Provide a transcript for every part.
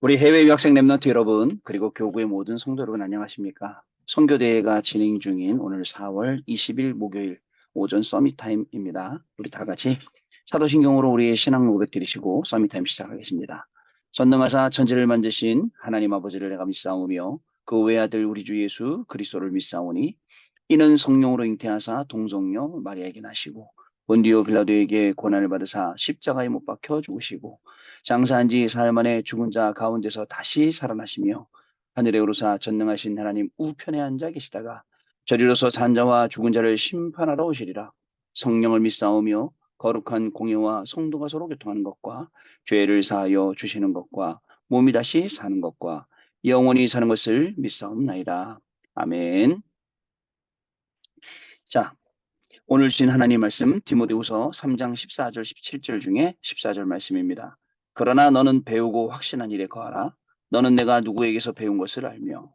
우리 해외 유학생 랩런트 여러분, 그리고 교구의 모든 성도 여러분 안녕하십니까? 선교대회가 진행 중인 오늘 4월 20일 목요일 오전 서밋타임입니다. 우리 다 같이 사도신경으로 우리의 신앙 고백 드리시고 서밋타임 시작하겠습니다. 전능하사 천지를 만드신 하나님 아버지를 내가 믿사오며 그 외아들 우리 주 예수 그리스도를 믿사오니 이는 성령으로 잉태하사 동성녀 마리아에게 나시고 본디오 빌라도에게 고난을 받으사 십자가에 못 박혀 죽으시고 장사한 지 사흘 만에 죽은 자 가운데서 다시 살아나시며 하늘에 오르사 전능하신 하나님 우편에 앉아 계시다가 저리로서 산 자와 죽은 자를 심판하러 오시리라. 성령을 믿사오며 거룩한 공예와 성도가 서로 교통하는 것과 죄를 사하여 주시는 것과 몸이 다시 사는 것과 영원히 사는 것을 믿사옵나이다. 아멘. 자, 오늘 주신 하나님 말씀 디모데후서 3장 14절 17절 중에 14절 말씀입니다. 그러나 너는 배우고 확신한 일에 거하라. 너는 내가 누구에게서 배운 것을 알며.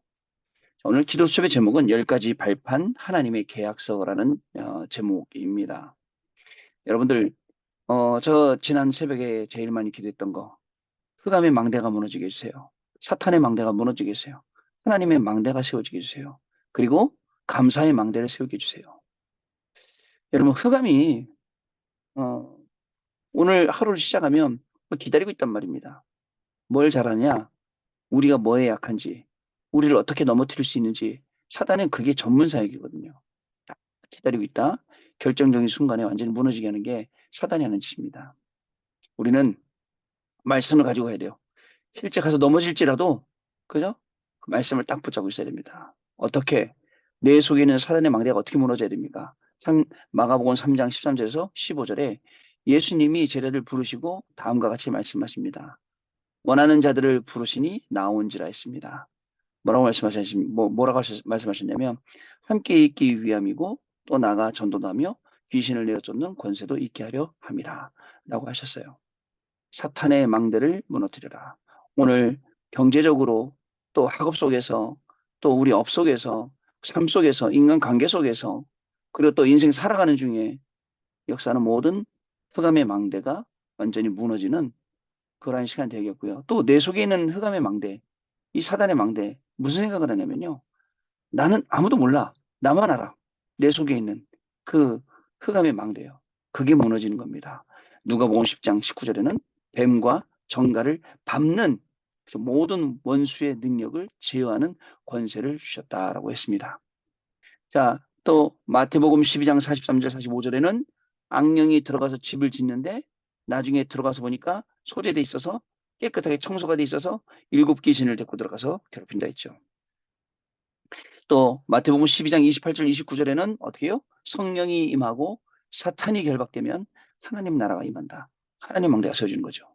오늘 기도 수업의 제목은 10가지 발판 하나님의 계약서라는 제목입니다. 여러분들 저 지난 새벽에 제일 많이 기도했던 거, 흑암의 망대가 무너지게 해주세요. 사탄의 망대가 무너지게 해주세요. 하나님의 망대가 세워지게 해주세요. 그리고 감사의 망대를 세우게 해주세요. 여러분, 흑암이 어, 오늘 하루를 시작하면 기다리고 있단 말입니다. 뭘 잘하냐? 우리가 뭐에 약한지, 우리를 어떻게 넘어뜨릴 수 있는지, 사단은 그게 전문 사역이거든요. 기다리고 있다. 결정적인 순간에 완전히 무너지게 하는 게 사단이 하는 짓입니다. 우리는 말씀을 가지고 가야 돼요. 실제 가서 넘어질지라도, 그죠? 그 말씀을 딱 붙잡고 있어야 됩니다. 어떻게? 내 속에 있는 사단의 망대가 어떻게 무너져야 됩니까? 마가복음 3장 13절에서 15절에 예수님이 제자들 부르시고 다음과 같이 말씀하십니다. 원하는 자들을 부르시니 나온지라 했습니다. 뭐라고 말씀하셨냐면, 함께 있기 위함이고, 또 나가 전도하며 귀신을 내어 쫓는 권세도 있게 하려 함이라. 라고 하셨어요. 사탄의 망대를 무너뜨려라. 오늘 경제적으로 또 학업 속에서 또 우리 업 속에서 삶 속에서 인간 관계 속에서 그리고 또 인생 살아가는 중에 역사는 모든 흑암의 망대가 완전히 무너지는 그러한 시간이 되겠고요. 또 내 속에 있는 흑암의 망대, 이 사단의 망대, 무슨 생각을 하냐면요. 나는 아무도 몰라. 나만 알아. 내 속에 있는 그 흑암의 망대요. 그게 무너지는 겁니다. 누가복음 10장 19절에는 뱀과 정갈을 밟는 그 모든 원수의 능력을 제어하는 권세를 주셨다라고 했습니다. 자, 또 마태복음 12장 43절 45절에는 악령이 들어가서 집을 짓는데 나중에 들어가서 보니까 소재돼 있어서 깨끗하게 청소가 돼 있어서 일곱 귀신을 데리고 들어가서 괴롭힌다 했죠. 또 마태복음 12장 28절 29절에는 어떻게 해요? 성령이 임하고 사탄이 결박되면 하나님 나라가 임한다. 하나님 왕대가 세워지는 거죠.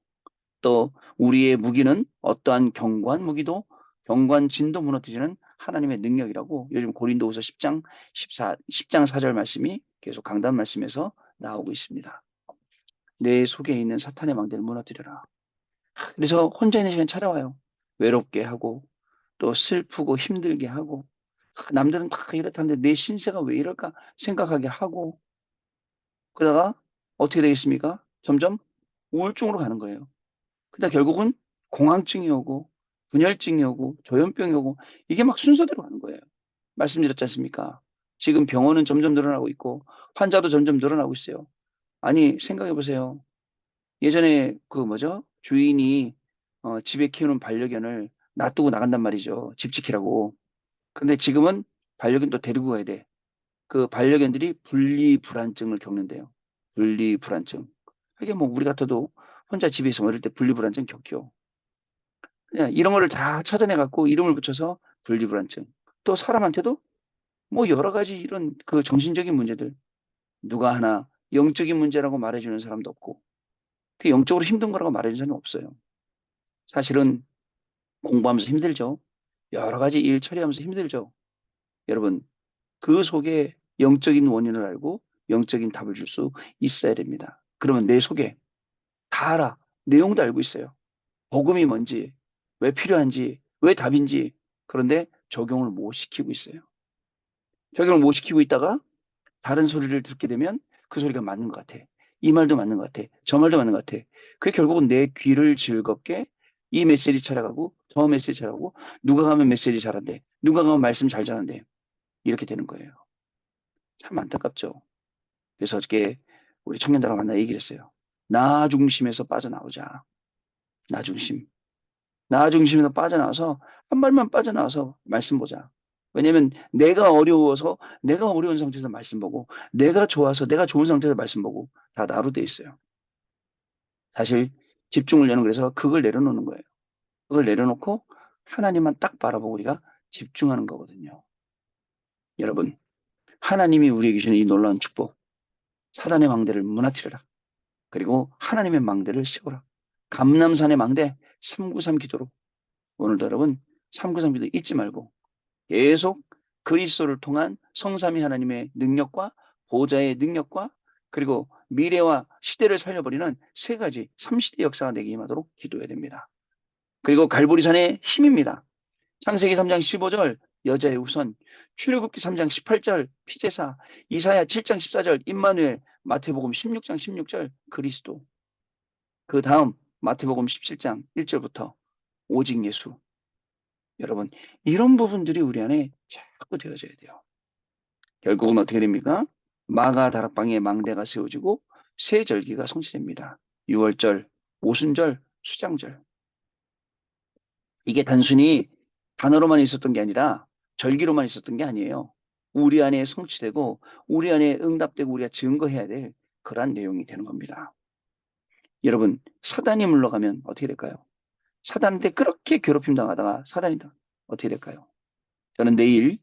또 우리의 무기는 어떠한 경관 무기도 경관 진도 무너뜨리는 하나님의 능력이라고 요즘 고린도후서 10장 4절 말씀이 계속 강단 말씀에서 나오고 있습니다. 내 속에 있는 사탄의 망대를 무너뜨려라. 그래서 혼자 있는 시간 찾아와요. 외롭게 하고 또 슬프고 힘들게 하고 남들은 다 이렇다는데 내 신세가 왜 이럴까 생각하게 하고 그러다가 어떻게 되겠습니까? 점점 우울증으로 가는 거예요. 근데 결국은 공황증이 오고 분열증이 오고 조현병이 오고 이게 막 순서대로 가는 거예요. 말씀드렸지 않습니까? 지금 병원은 점점 늘어나고 있고 환자도 점점 늘어나고 있어요. 아니 생각해 보세요. 예전에 그 뭐죠? 주인이 집에 키우는 반려견을 놔두고 나간단 말이죠. 집 지키라고. 근데 지금은 반려견 또 데리고 가야 돼. 그 반려견들이 분리불안증을 겪는데요. 분리불안증. 이게 뭐 우리 같아도 혼자 집에 있으면 어릴 때 분리불안증 겪죠. 그냥 이런 거를 다 찾아내 갖고 이름을 붙여서 분리불안증. 또 사람한테도 뭐 여러 가지 이런 그 정신적인 문제들 누가 하나 영적인 문제라고 말해주는 사람도 없고 그 영적으로 힘든 거라고 말해주는 사람은 없어요. 사실은 공부하면서 힘들죠. 여러 가지 일 처리하면서 힘들죠. 여러분 그 속에 영적인 원인을 알고 영적인 답을 줄 수 있어야 됩니다. 그러면 내 속에 다 알아. 내용도 알고 있어요. 복음이 뭔지, 왜 필요한지, 왜 답인지. 그런데 적용을 못 시키고 있어요. 적용을 못 시키고 있다가 다른 소리를 듣게 되면 그 소리가 맞는 것 같아. 이 말도 맞는 것 같아. 저 말도 맞는 것 같아. 그게 결국은 내 귀를 즐겁게 이 메시지 찾아가고 저 메시지 찾아가고 누가 가면 메시지 잘한대. 누가 가면 말씀 잘 전한대. 이렇게 되는 거예요. 참 안타깝죠. 그래서 어저께 우리 청년들하고 만나 얘기를 했어요. 나 중심에서 빠져나오자. 나 중심. 나 중심에서 빠져나와서 한 발만 빠져나와서 말씀 보자. 왜냐면 내가 어려워서 내가 어려운 상태에서 말씀 보고 내가 좋아서 내가 좋은 상태에서 말씀 보고 다 나로 돼 있어요. 사실 집중을 내는 그래서 그걸 내려놓는 거예요. 그걸 내려놓고 하나님만 딱 바라보고 우리가 집중하는 거거든요. 여러분, 하나님이 우리에게 주는 이 놀라운 축복, 사단의 망대를 무너뜨려라. 그리고 하나님의 망대를 세우라. 감람산의 망대 393 기도로 오늘도 여러분 393 기도 잊지 말고 계속 그리스도를 통한 성삼위 하나님의 능력과 보좌의 능력과 그리고 미래와 시대를 살려버리는 세 가지 3시대 역사가 되게 임하도록 기도해야 됩니다. 그리고 갈보리산의 힘입니다. 창세기 3장 15절 여자의 우선, 출애굽기 3장 18절 피제사, 이사야 7장 14절 임마누엘, 마태복음 16장 16절 그리스도. 그 다음 마태복음 17장 1절부터 오직 예수. 여러분, 이런 부분들이 우리 안에 자꾸 되어져야 돼요. 결국은 어떻게 됩니까? 마가 다락방에 망대가 세워지고 새 절기가 성취됩니다. 6월절, 오순절, 수장절. 이게 단순히 단어로만 있었던 게 아니라 절기로만 있었던 게 아니에요. 우리 안에 성취되고 우리 안에 응답되고 우리가 증거해야 될 그러한 내용이 되는 겁니다. 여러분, 사단이 물러가면 어떻게 될까요? 사단한테 그렇게 괴롭힘 당하다가 사단이다. 어떻게 될까요? 저는 내일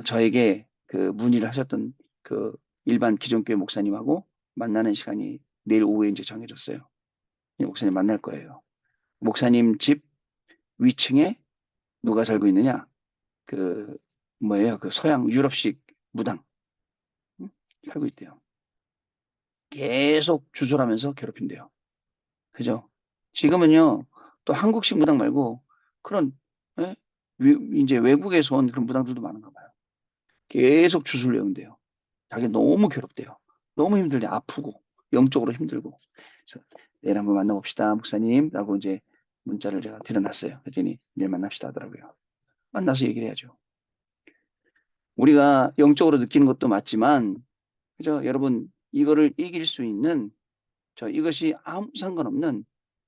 저에게 그 문의를 하셨던 그 일반 기존교회 목사님하고 만나는 시간이 내일 오후에 이제 정해졌어요. 이 목사님 만날 거예요. 목사님 집 위층에 누가 살고 있느냐? 그 뭐예요? 그 서양 유럽식 무당 응? 살고 있대요. 계속 주술하면서 괴롭힌대요. 그죠? 지금은요 또 한국식 무당 말고 그런 예? 이제 외국에서 온 그런 무당들도 많은가 봐요. 계속 주술 외운대요. 자기 너무 괴롭대요. 너무 힘들대. 아프고 영적으로 힘들고. 그래서 내일 한번 만나봅시다, 목사님.라고 이제 문자를 제가 드려놨어요. 그랬더니 내일 만납시다 하더라고요. 만나서 얘기를 해야죠. 우리가 영적으로 느끼는 것도 맞지만, 그죠? 여러분, 이거를 이길 수 있는, 이것이 아무 상관없는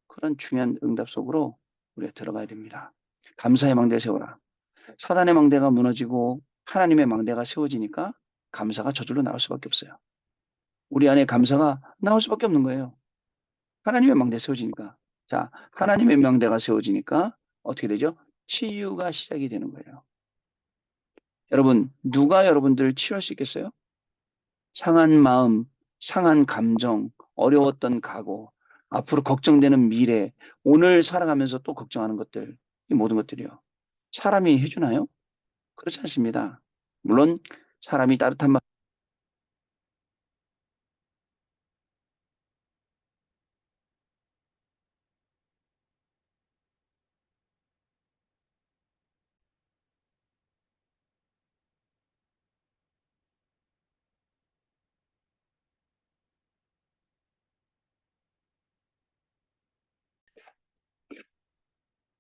그런 중요한 응답 속으로 우리가 들어가야 됩니다. 감사의 망대 세워라. 사단의 망대가 무너지고 하나님의 망대가 세워지니까 감사가 저절로 나올 수밖에 없어요. 우리 안에 감사가 나올 수밖에 없는 거예요. 하나님의 망대 세워지니까. 자, 하나님의 망대가 세워지니까 어떻게 되죠? 치유가 시작이 되는 거예요. 여러분, 누가 여러분들을 치유할 수 있겠어요? 상한 마음, 상한 감정, 어려웠던 과거, 앞으로 걱정되는 미래, 오늘 살아가면서 또 걱정하는 것들, 이 모든 것들이요. 사람이 해주나요? 그렇지 않습니다. 물론 사람이 따뜻한 말,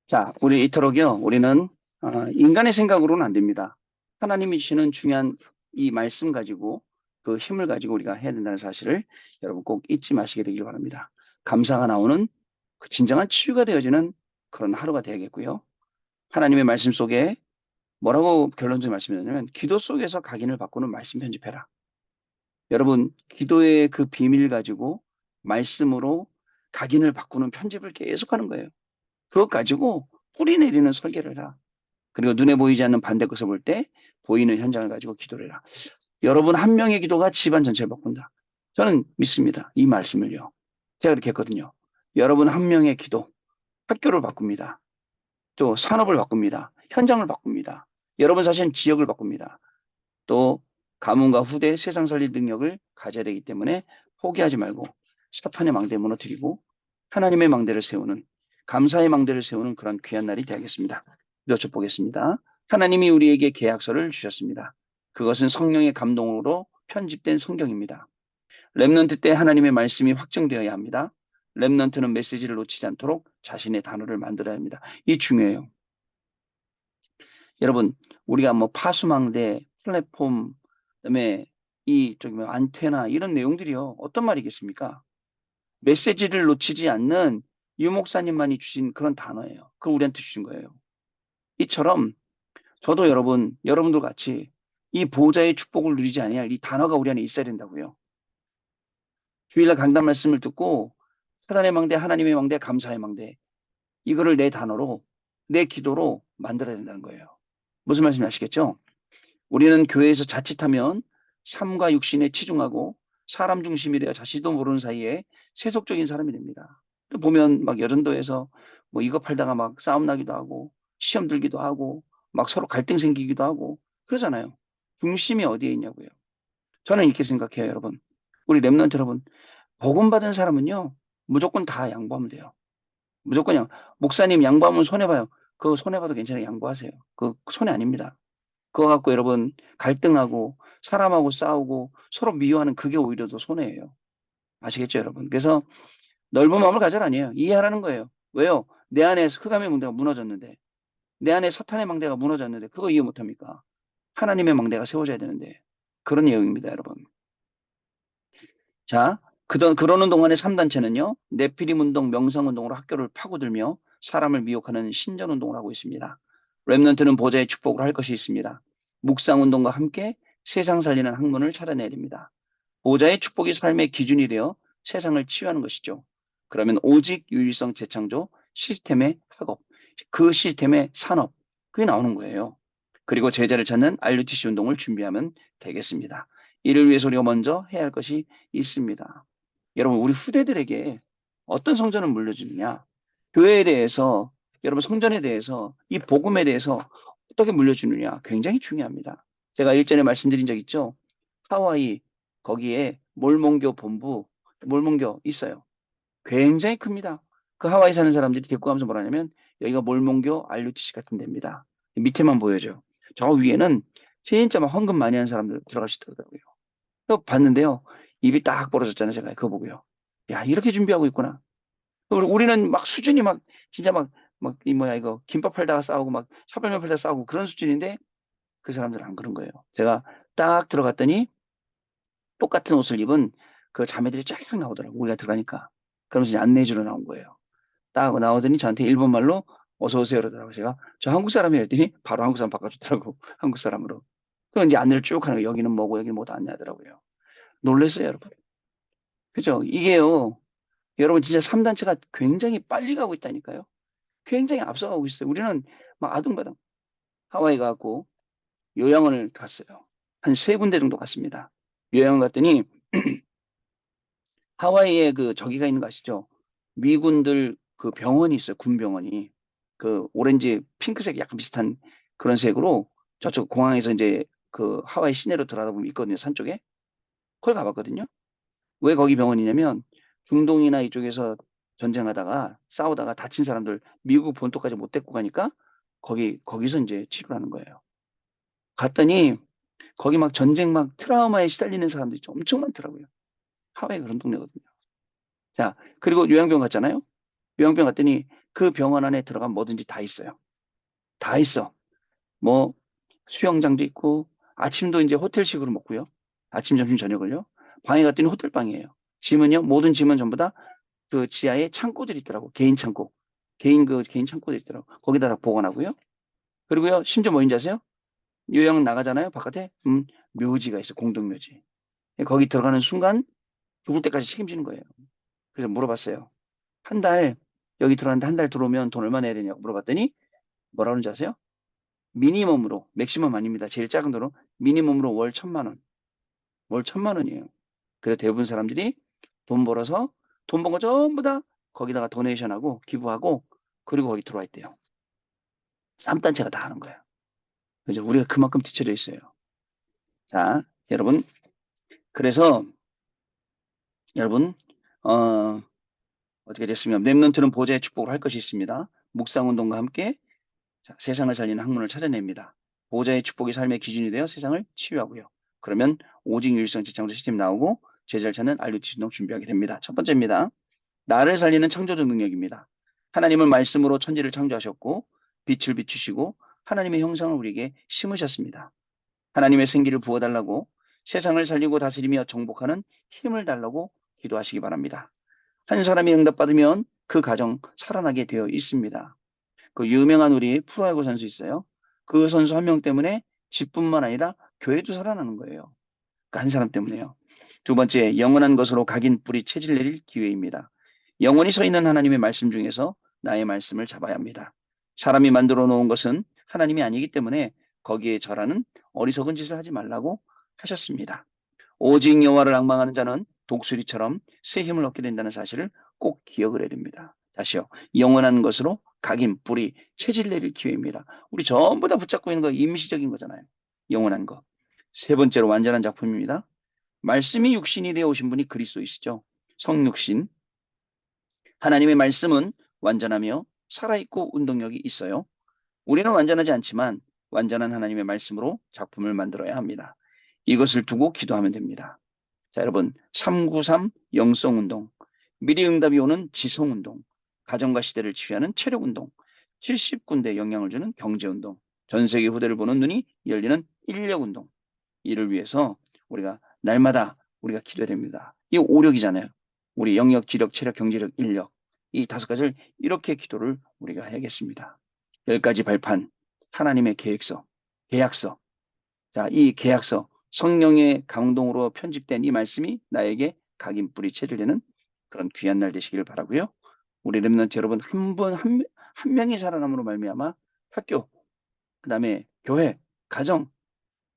자, 우리 이토록요, 우리는 인간의 생각으로는 안 됩니다. 하나님이 주시는 중요한 이 말씀 가지고 그 힘을 가지고 우리가 해야 된다는 사실을 여러분 꼭 잊지 마시게 되길 바랍니다. 감사가 나오는 그 진정한 치유가 되어지는 그런 하루가 되야겠고요. 하나님의 말씀 속에 뭐라고 결론적으로 말씀드렸냐면 기도 속에서 각인을 바꾸는 말씀 편집해라. 여러분, 기도의 그 비밀 가지고 말씀으로 각인을 바꾸는 편집을 계속하는 거예요. 그것 가지고 뿌리 내리는 설계를 해라. 그리고 눈에 보이지 않는 반대 것을 볼 때 보이는 현장을 가지고 기도를 해라. 여러분 한 명의 기도가 집안 전체를 바꾼다. 저는 믿습니다. 이 말씀을요. 제가 그렇게 했거든요. 여러분 한 명의 기도, 학교를 바꿉니다. 또 산업을 바꿉니다. 현장을 바꿉니다. 여러분 사실은 지역을 바꿉니다. 또 가문과 후대 세상 살릴 능력을 가져야 되기 때문에 포기하지 말고 사탄의 망대 무너뜨리고 하나님의 망대를 세우는 감사의 망대를 세우는 그런 귀한 날이 되겠습니다. 여쭤 보겠습니다. 하나님이 우리에게 계약서를 주셨습니다. 그것은 성령의 감동으로 편집된 성경입니다. 렘넌트 때 하나님의 말씀이 확정되어야 합니다. 렘넌트는 메시지를 놓치지 않도록 자신의 단어를 만들어야 합니다. 이 중요해요. 여러분, 우리가 뭐 파수망대, 플랫폼, 그다음에 이 저기 뭐 안테나 이런 내용들이요. 어떤 말이겠습니까? 메시지를 놓치지 않는 유 목사님만이 주신 그런 단어예요. 그걸 우리한테 주신 거예요. 이처럼 저도 여러분들 같이 이 보좌의 축복을 누리지 아니할 이 단어가 우리 안에 있어야 된다고요. 주일날 강단 말씀을 듣고 사단의 망대, 하나님의 망대, 감사의 망대 이거를 내 단어로 내 기도로 만들어야 된다는 거예요. 무슨 말씀인지 아시겠죠? 우리는 교회에서 자칫하면 삶과 육신에 치중하고 사람 중심이 되어 자신도 모르는 사이에 세속적인 사람이 됩니다. 보면 막 여전도에서 뭐 이거 팔다가 막 싸움 나기도 하고 시험 들기도 하고 막 서로 갈등 생기기도 하고 그러잖아요. 중심이 어디에 있냐고요. 저는 이렇게 생각해요, 여러분. 우리 랩런트 여러분, 복음 받은 사람은요, 무조건 다 양보하면 돼요. 무조건 목사님 양보하면 손해봐요. 그거 손해봐도 괜찮아요. 양보하세요. 그 손해 아닙니다. 그거 갖고 여러분 갈등하고 사람하고 싸우고 서로 미워하는 그게 오히려 더 손해예요. 아시겠죠, 여러분? 그래서 넓은 마음을 가져라 아니에요. 이해하라는 거예요. 왜요? 내 안에 흑암의 망대가 무너졌는데, 내 안에 사탄의 망대가 무너졌는데, 그거 이해 못합니까? 하나님의 망대가 세워져야 되는데, 그런 내용입니다, 여러분. 자, 그러는 동안에 3단체는요, 네피림 운동, 명상 운동으로 학교를 파고들며 사람을 미혹하는 신전 운동을 하고 있습니다. 렘넌트는 보좌의 축복을 할 것이 있습니다. 묵상 운동과 함께 세상 살리는 학문을 찾아내야 됩니다. 보좌의 축복이 삶의 기준이 되어 세상을 치유하는 것이죠. 그러면 오직 유일성 재창조 시스템의 학업, 그 시스템의 산업, 그게 나오는 거예요. 그리고 제자를 찾는 RUTC 운동을 준비하면 되겠습니다. 이를 위해서 우리가 먼저 해야 할 것이 있습니다. 여러분, 우리 후대들에게 어떤 성전을 물려주느냐? 교회에 대해서, 여러분 성전에 대해서, 이 복음에 대해서 어떻게 물려주느냐? 굉장히 중요합니다. 제가 일전에 말씀드린 적 있죠? 하와이, 거기에 몰몬교 본부, 몰몬교 있어요. 굉장히 큽니다. 그 하와이 사는 사람들이 데리고 가면서 뭐라 하냐면, 여기가 몰몬교 RUTC 같은 데입니다. 밑에만 보여줘요. 저 위에는 진짜 막 헌금 많이 하는 사람들 들어갈 수 있더라고요. 그거 봤는데요. 입이 딱 벌어졌잖아요. 제가 그거 보고요. 야, 이렇게 준비하고 있구나. 우리는 막 수준이 막, 진짜 막, 이 뭐야, 이거, 김밥 팔다가 싸우고 막, 사발면 팔다가 싸우고 그런 수준인데, 그 사람들은 안 그런 거예요. 제가 딱 들어갔더니, 똑같은 옷을 입은 그 자매들이 쫙 나오더라고요. 우리가 들어가니까. 그러면서 이제 안내해주러 나온 거예요. 딱 나오더니 저한테 일본말로 어서 오세요 그러더라고요. 제가 저 한국 사람이에요 했더니 바로 한국 사람 바꿔주더라고. 한국 사람으로. 그럼 이제 안내를 쭉 하는 거예요. 여기는 뭐고 여기는 뭐도 안내하더라고요. 놀랬어요, 여러분. 그죠? 이게요. 여러분 진짜 3단체가 굉장히 빨리 가고 있다니까요. 굉장히 앞서가고 있어요. 우리는 막 아둥바둥 하와이 가고 요양원을 갔어요. 한 세 군데 정도 갔습니다. 요양원 갔더니 하와이에 그 저기가 있는 거 아시죠? 미군들 그 병원이 있어요. 군병원이. 그 오렌지 핑크색 약간 비슷한 그런 색으로 저쪽 공항에서 이제 그 하와이 시내로 들어가다 보면 있거든요. 산 쪽에. 거기 가봤거든요. 왜 거기 병원이냐면 중동이나 이쪽에서 전쟁하다가 싸우다가 다친 사람들 미국 본토까지 못 데리고 가니까 거기서 이제 치료하는 거예요. 갔더니 거기 막 전쟁 막 트라우마에 시달리는 사람들이 엄청 많더라고요. 하와이가 그런 동네거든요. 자, 그리고 요양병 갔잖아요. 요양병 갔더니 그 병원 안에 들어가면 뭐든지 다 있어요. 다 있어. 뭐 수영장도 있고 아침도 이제 호텔식으로 먹고요. 아침, 점심, 저녁을요. 방에 갔더니 호텔방이에요. 짐은요. 모든 짐은 전부 다 그 지하에 창고들이 있더라고. 개인 창고. 개인 창고들이 있더라고. 거기다 다 보관하고요. 그리고요. 심지어 뭐인지 아세요? 요양 나가잖아요. 바깥에. 묘지가 있어. 공동묘지. 거기 들어가는 순간 죽을 때까지 책임지는 거예요. 그래서 물어봤어요. 한 달, 여기 들어왔는데 한 달 들어오면 돈 얼마 내야 되냐고 물어봤더니 뭐라 그러는지 아세요? 미니멈으로, 맥시멈 아닙니다. 제일 작은 돈으로 미니멈으로 월 1,000만 원. 월 1,000만 원이에요. 그래서 대부분 사람들이 돈 벌어서 돈 번 거 전부 다 거기다가 도네이션하고 기부하고 그리고 거기 들어와 있대요. 3단체가 다 하는 거예요. 그래서 우리가 그만큼 뒤처져 있어요. 자, 여러분. 그래서 여러분, 어, 어떻게 됐으면 렘넌트는 보좌의 축복을 할 것이 있습니다. 묵상운동과 함께 자, 세상을 살리는 학문을 찾아냅니다. 보호자의 축복이 삶의 기준이 되어 세상을 치유하고요. 그러면 오직 유일성 지창조 시스템 나오고 제자를 찾는 알루티신동 준비하게 됩니다. 첫 번째입니다. 나를 살리는 창조적 능력입니다. 하나님은 말씀으로 천지를 창조하셨고 빛을 비추시고 하나님의 형상을 우리에게 심으셨습니다. 하나님의 생기를 부어달라고 세상을 살리고 다스리며 정복하는 힘을 달라고 기도하시기 바랍니다. 한 사람이 응답받으면 그 가정 살아나게 되어 있습니다. 그 유명한 우리 프로야구 선수 있어요. 그 선수 한 명 때문에 집뿐만 아니라 교회도 살아나는 거예요. 그 한 사람 때문에요. 두 번째, 영원한 것으로 각인 뿌리 체질 내릴 기회입니다. 영원히 서 있는 하나님의 말씀 중에서 나의 말씀을 잡아야 합니다. 사람이 만들어 놓은 것은 하나님이 아니기 때문에 거기에 절하는 어리석은 짓을 하지 말라고 하셨습니다. 오직 여호와를 앙망하는 자는 독수리처럼 새 힘을 얻게 된다는 사실을 꼭 기억을 해야 됩니다. 다시요. 영원한 것으로 각인, 뿌리, 체질 내릴 기회입니다. 우리 전부 다 붙잡고 있는 거 임시적인 거잖아요. 영원한 거. 세 번째로 완전한 작품입니다. 말씀이 육신이 되어 오신 분이 그리스도이시죠. 성육신. 하나님의 말씀은 완전하며 살아있고 운동력이 있어요. 우리는 완전하지 않지만 완전한 하나님의 말씀으로 작품을 만들어야 합니다. 이것을 두고 기도하면 됩니다. 자, 여러분, 393 영성운동, 미리 응답이 오는 지성운동, 가정과 시대를 치유하는 체력운동, 70군데 영향을 주는 경제운동, 전 세계 후대를 보는 눈이 열리는 인력운동, 이를 위해서 우리가 날마다 우리가 기도해야 됩니다. 이 오력이잖아요. 우리 영역, 지력, 체력, 경제력, 인력, 이 다섯 가지를 이렇게 기도를 우리가 해야겠습니다. 10가지 발판, 하나님의 계획서, 계약서, 자, 이 계약서, 성령의 감동으로 편집된 이 말씀이 나에게 각인 뿌리 체질되는 그런 귀한 날 되시기를 바라고요. 우리 렘넌트 여러분 한 명이 살아남으로 말미암아 학교, 그다음에 교회, 가정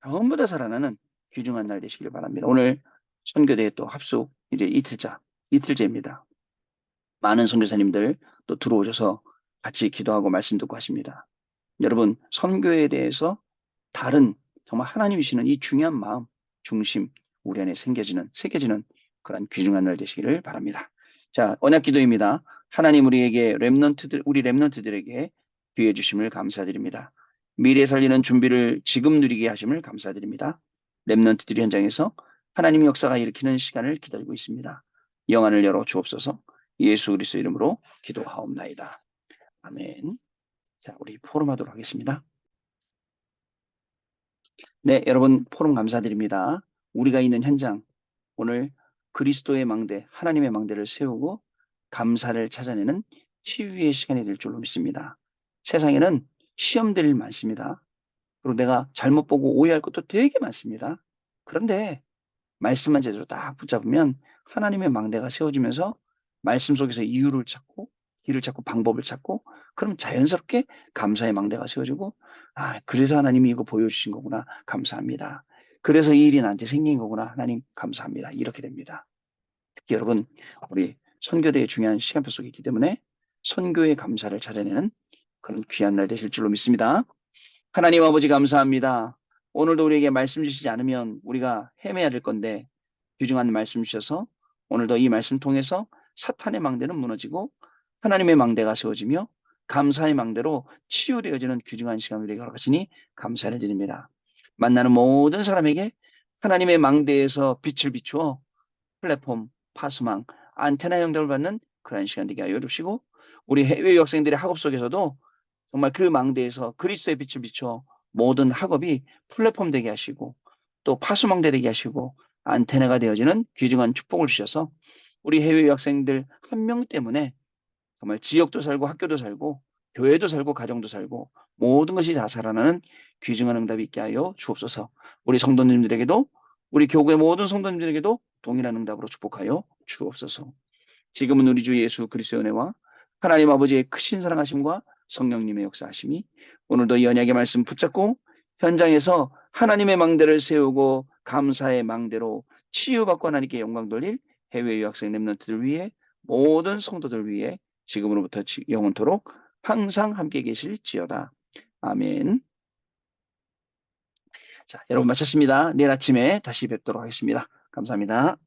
전부 다 살아나는 귀중한 날 되시기를 바랍니다. 오늘 선교대회 또 합숙 이제 이틀째입니다. 많은 선교사님들 또 들어오셔서 같이 기도하고 말씀 듣고 하십니다. 여러분 선교에 대해서 다른 정말 하나님이 주시는 이 중요한 마음, 중심 우리 안에 새겨지는 그런 귀중한 날 되시기를 바랍니다. 자, 언약 기도입니다. 하나님 우리 렘넌트들에게 기회 주심을 감사드립니다. 미래 살리는 준비를 지금 누리게 하심을 감사드립니다. 렘넌트들이 현장에서 하나님의 역사가 일으키는 시간을 기다리고 있습니다. 영안을 열어 주옵소서. 예수 그리스도 이름으로 기도하옵나이다. 아멘. 자, 우리 포럼하도록 하겠습니다. 네, 여러분 포럼 감사드립니다. 우리가 있는 현장, 오늘 그리스도의 망대, 하나님의 망대를 세우고 감사를 찾아내는 치유의 시간이 될 줄로 믿습니다. 세상에는 시험될 일 많습니다. 그리고 내가 잘못 보고 오해할 것도 되게 많습니다. 그런데 말씀만 제대로 딱 붙잡으면 하나님의 망대가 세워지면서 말씀 속에서 이유를 찾고 길을 찾고 방법을 찾고 그럼 자연스럽게 감사의 망대가 세워지고 아 그래서 하나님이 이거 보여주신 거구나 감사합니다. 그래서 이 일이 나한테 생긴 거구나 하나님 감사합니다. 이렇게 됩니다. 특히 여러분 우리 선교대의 중요한 시간표 속에 있기 때문에 선교의 감사를 찾아내는 그런 귀한 날 되실 줄로 믿습니다. 하나님 아버지 감사합니다. 오늘도 우리에게 말씀 주시지 않으면 우리가 헤매야 될 건데 귀중한 말씀 주셔서 오늘도 이 말씀 통해서 사탄의 망대는 무너지고 하나님의 망대가 세워지며 감사의 망대로 치유되어지는 귀중한 시간 우리에게 허락하시니 감사를 드립니다. 만나는 모든 사람에게 하나님의 망대에서 빛을 비추어 플랫폼, 파수망, 안테나 연결을 받는 그런 시간 되게 하여 주시고 우리 해외 유학생들의 학업 속에서도 정말 그 망대에서 그리스도의 빛을 비춰 모든 학업이 플랫폼 되게 하시고 또 파수망대 되게 하시고 안테나가 되어지는 귀중한 축복을 주셔서 우리 해외 유학생들 한 명 때문에 정말 지역도 살고 학교도 살고 교회도 살고 가정도 살고 모든 것이 다 살아나는 귀중한 응답이 있게 하여 주옵소서. 우리 성도님들에게도 우리 교구의 모든 성도님들에게도 동일한 응답으로 축복하여 주옵소서. 지금은 우리 주 예수 그리스도의 은혜와 하나님 아버지의 크신 사랑하심과 성령님의 역사하심이 오늘도 이 언약의 말씀 붙잡고 현장에서 하나님의 망대를 세우고 감사의 망대로 치유받고 하나님께 영광 돌릴 해외 유학생 렘넌트들 위해 모든 성도들 위해 지금으로부터 영원토록 항상 함께 계실지어다. 아멘. 자, 여러분 마쳤습니다. 내일 아침에 다시 뵙도록 하겠습니다. 감사합니다.